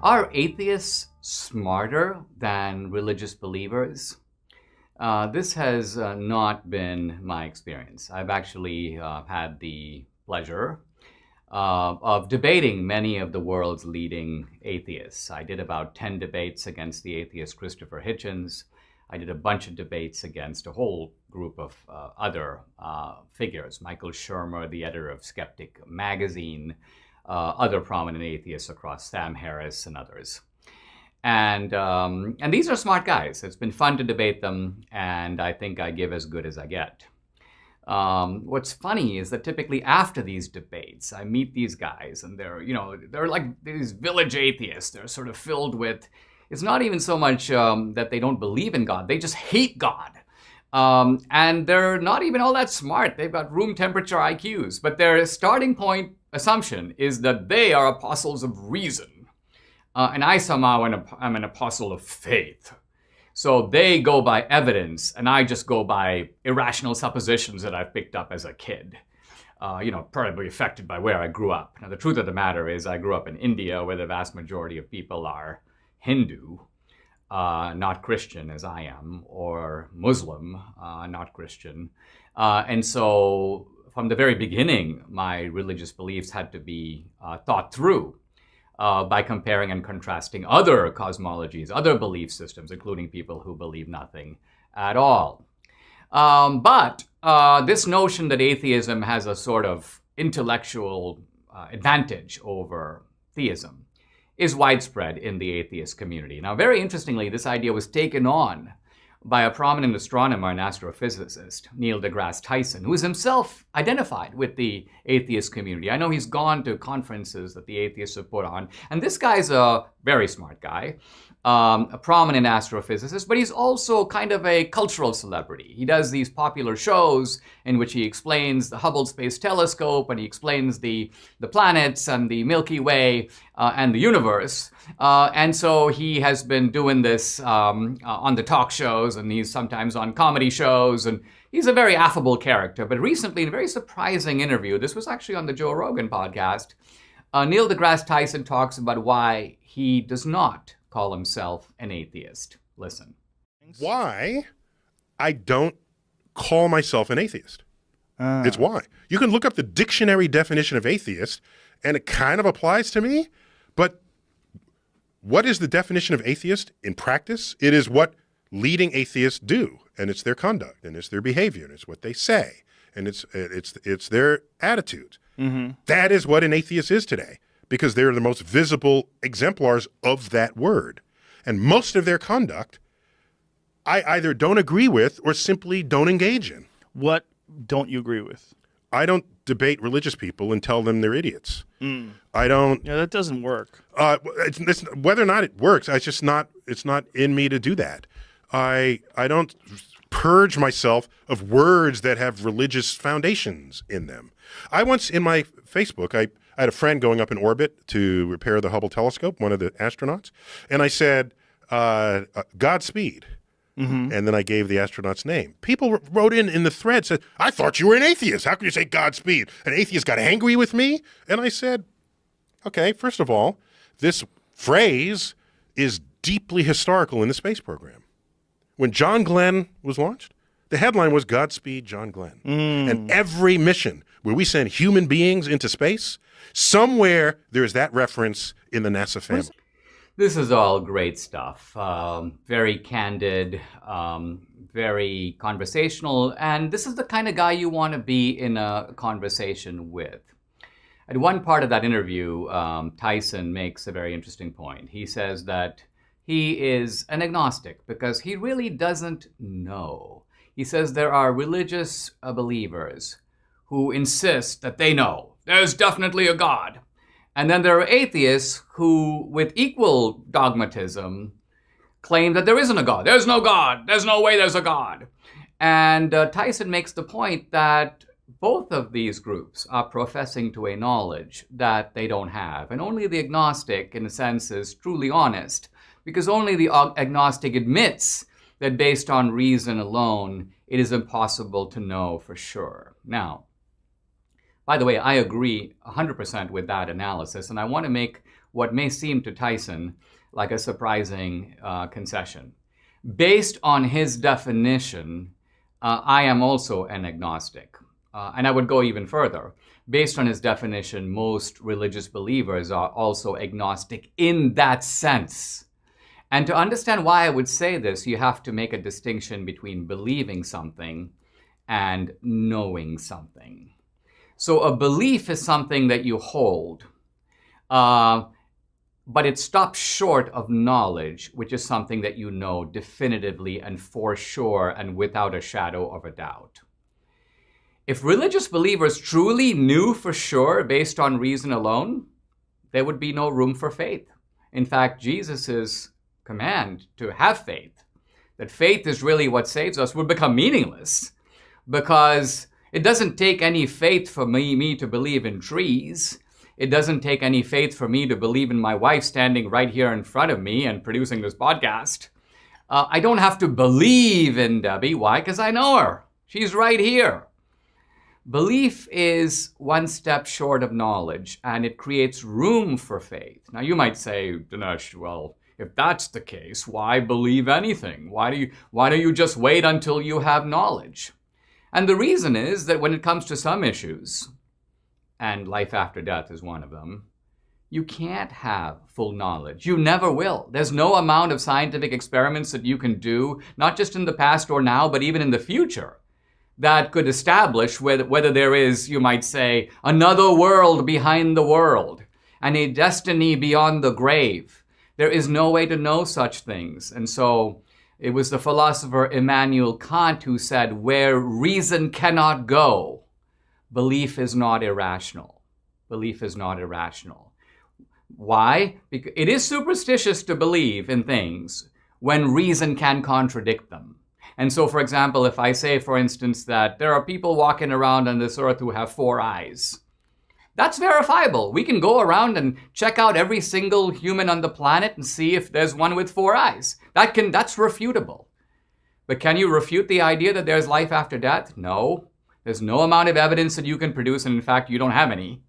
Are atheists smarter than religious believers? This has not been my experience. I've actually had the pleasure of debating many of the world's leading atheists. I did about 10 debates against the atheist Christopher Hitchens. I did a bunch of debates against a whole group of other figures, Michael Shermer, the editor of Skeptic magazine, other prominent atheists across, Sam Harris and others. And these are smart guys. It's been fun to debate them, and I think I give as good as I get. What's funny is that typically after these debates, I meet these guys, and they're like these village atheists. They're sort of filled with, it's not even so much that they don't believe in God, they just hate God. And they're not even all that smart. They've got room temperature IQs, but their starting point assumption is that they are apostles of reason. And I somehow am an apostle of faith. So they go by evidence, and I just go by irrational suppositions that I've picked up as a kid. Probably affected by where I grew up. Now, the truth of the matter is I grew up in India, where the vast majority of people are Hindu, not Christian as I am, or Muslim, not Christian. And so from the very beginning, my religious beliefs had to be thought through by comparing and contrasting other cosmologies, other belief systems, including people who believe nothing at all. But this notion that atheism has a sort of intellectual advantage over theism is widespread in the atheist community. Now, very interestingly, this idea was taken on by a prominent astronomer and astrophysicist, Neil deGrasse Tyson, who is himself identified with the atheist community. I know he's gone to conferences that the atheists have put on, and this guy's a very smart guy, a prominent astrophysicist, but he's also kind of a cultural celebrity. He does these popular shows in which he explains the Hubble Space Telescope, and he explains the planets and the Milky Way and the universe. And so he has been doing this on the talk shows, and he's sometimes on comedy shows, and he's a very affable character. But recently, in a very surprising interview, this was actually on the Joe Rogan podcast, Neil deGrasse Tyson talks about why he does not call himself an atheist. Listen. Why I don't call myself an atheist. It's why. You can look up the dictionary definition of atheist, and it kind of applies to me, but what is the definition of atheist in practice? It is what leading atheists do, and it's their conduct, and it's their behavior, and it's what they say, and it's their attitude. Mm-hmm. That is what an atheist is today, because they're the most visible exemplars of that word. And most of their conduct, I either don't agree with or simply don't engage in. What don't you agree with? I don't debate religious people and tell them they're idiots. I don't. Yeah, that doesn't work. It's whether or not it works, it's not in me to do that. I don't purge myself of words that have religious foundations in them. I once, in my Facebook, I had a friend going up in orbit to repair the Hubble telescope, one of the astronauts, and I said, Godspeed. Mm-hmm. And then I gave the astronaut's name. People wrote in the thread, said, I thought you were an atheist. How can you say Godspeed? An atheist got angry with me? And I said, okay, first of all, this phrase is deeply historical in the space program. When John Glenn was launched, the headline was Godspeed, John Glenn. And every mission where we send human beings into space, somewhere there is that reference in the NASA family. This is all great stuff. Very candid, very conversational, and this is the kind of guy you want to be in a conversation with. At one part of that interview, Tyson makes a very interesting point. He says that he is an agnostic because he really doesn't know. He says there are religious believers who insist that they know. There's definitely a God. And then there are atheists who, with equal dogmatism, claim that there isn't a God. There's no God. There's no way there's a God. And Tyson makes the point that both of these groups are professing to a knowledge that they don't have. And only the agnostic, in a sense, is truly honest, because only the agnostic admits that based on reason alone, it is impossible to know for sure. Now, by the way, I agree 100% with that analysis, and I want to make what may seem to Tyson like a surprising concession. Based on his definition, I am also an agnostic. And I would go even further. Based on his definition, most religious believers are also agnostic in that sense. And to understand why I would say this, you have to make a distinction between believing something and knowing something. So a belief is something that you hold, but it stops short of knowledge, which is something that you know definitively and for sure and without a shadow of a doubt. If religious believers truly knew for sure based on reason alone, there would be no room for faith. In fact, Jesus' command to have faith, that faith is really what saves us, would become meaningless, because it doesn't take any faith for me to believe in trees. It doesn't take any faith for me to believe in my wife standing right here in front of me and producing this podcast. I don't have to believe in Debbie. Why? Because I know her. She's right here. Belief is one step short of knowledge, and it creates room for faith. Now, you might say, Dinesh, well, if that's the case, why believe anything? Why don't you just wait until you have knowledge? And the reason is that when it comes to some issues, and life after death is one of them, you can't have full knowledge. You never will. There's no amount of scientific experiments that you can do, not just in the past or now, but even in the future, that could establish whether there is, you might say, another world behind the world and a destiny beyond the grave. There is no way to know such things. And so it was the philosopher Immanuel Kant who said, where reason cannot go, belief is not irrational. Belief is not irrational. Why? Because it is superstitious to believe in things when reason can contradict them. And so, for example, if I say, for instance, that there are people walking around on this earth who have 4 eyes, that's verifiable. We can go around and check out every single human on the planet and see if there's one with 4 eyes. That's refutable. But can you refute the idea that there's life after death? No. There's no amount of evidence that you can produce, and in fact, you don't have any.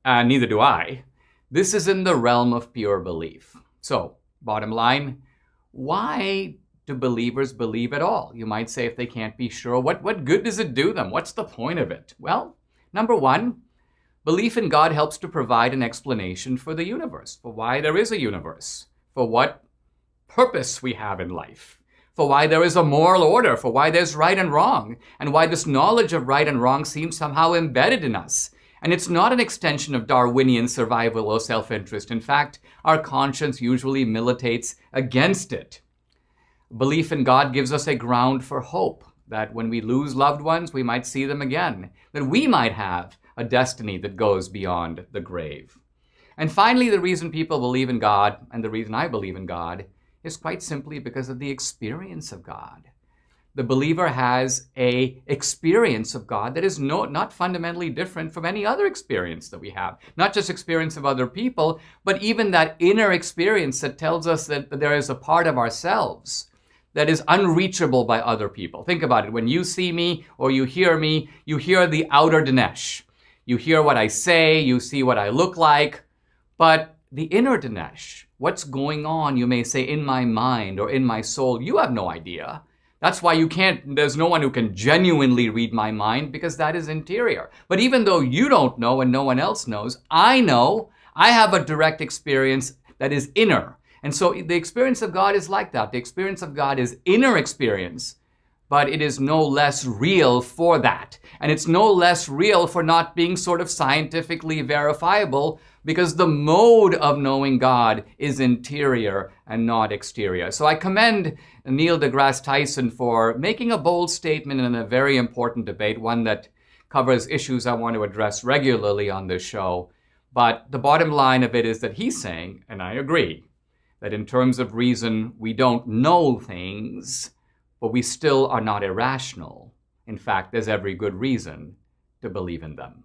Neither do I. This is in the realm of pure belief. So, bottom line, why do believers believe at all? You might say, if they can't be sure, what good does it do them? What's the point of it? Well, number one, belief in God helps to provide an explanation for the universe, for why there is a universe, for what purpose we have in life, for why there is a moral order, for why there's right and wrong, and why this knowledge of right and wrong seems somehow embedded in us. And it's not an extension of Darwinian survival or self-interest. In fact, our conscience usually militates against it. Belief in God gives us a ground for hope, that when we lose loved ones, we might see them again, that we might have a destiny that goes beyond the grave. And finally, the reason people believe in God, and the reason I believe in God, is quite simply because of the experience of God. The believer has an experience of God that is not fundamentally different from any other experience that we have. Not just experience of other people, but even that inner experience that tells us that there is a part of ourselves that is unreachable by other people. Think about it. When you see me or you hear the outer Dinesh. You hear what I say, you see what I look like, but the inner Dinesh, what's going on, you may say, in my mind or in my soul, you have no idea. That's why there's no one who can genuinely read my mind, because that is interior. But even though you don't know and no one else knows, I know. I have a direct experience that is inner. And so the experience of God is like that. The experience of God is inner experience, but it is no less real for that. And it's no less real for not being sort of scientifically verifiable, because the mode of knowing God is interior and not exterior. So I commend Neil deGrasse Tyson for making a bold statement in a very important debate, one that covers issues I want to address regularly on this show. But the bottom line of it is that he's saying, and I agree, that in terms of reason, we don't know things, but we still are not irrational. In fact, there's every good reason to believe in them.